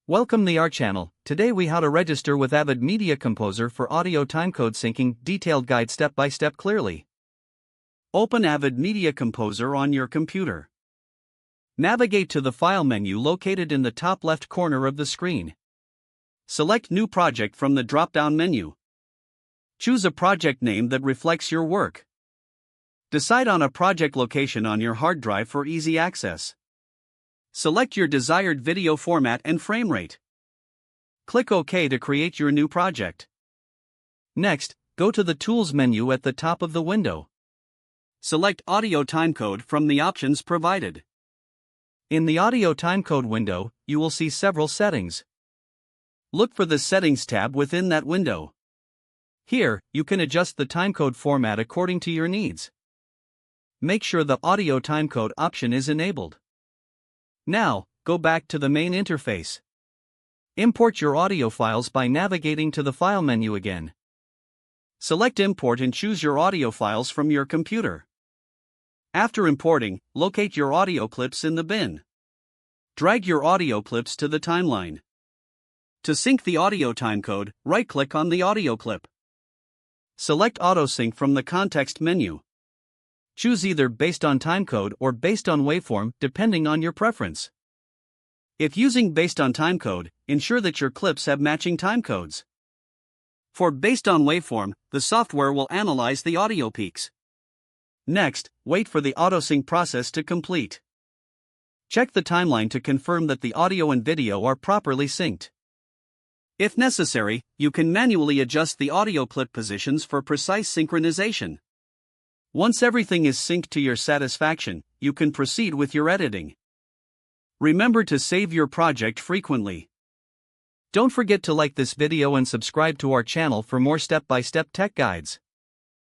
Welcome to our channel. Today we how to register with Avid Media Composer for audio timecode syncing, detailed guide step by step clearly. Open Avid Media Composer on your computer. Navigate to the file menu located in the top left corner of the screen. Select New Project from the drop-down menu. Choose a project name that reflects your work. Decide on a project location on your hard drive for easy access. Select your desired video format and frame rate. Click OK to create your new project. Next, go to the Tools menu at the top of the window. Select Audio Timecode from the options provided. In the Audio Timecode window, you will see several settings. Look for the Settings tab within that window. Here, you can adjust the timecode format according to your needs. Make sure the Audio Timecode option is enabled. Now, go back to the main interface. Import your audio files by navigating to the File menu again. Select Import and choose your audio files from your computer. After importing, locate your audio clips in the bin. Drag your audio clips to the timeline. To sync the audio timecode, right-click on the audio clip. Select Auto Sync from the context menu. Choose either based on timecode or based on waveform, depending on your preference. If using based on timecode, ensure that your clips have matching timecodes. For based on waveform, the software will analyze the audio peaks. Next, wait for the auto-sync process to complete. Check the timeline to confirm that the audio and video are properly synced. If necessary, you can manually adjust the audio clip positions for precise synchronization. Once everything is synced to your satisfaction, you can proceed with your editing. Remember to save your project frequently. Don't forget to like this video and subscribe to our channel for more step-by-step tech guides.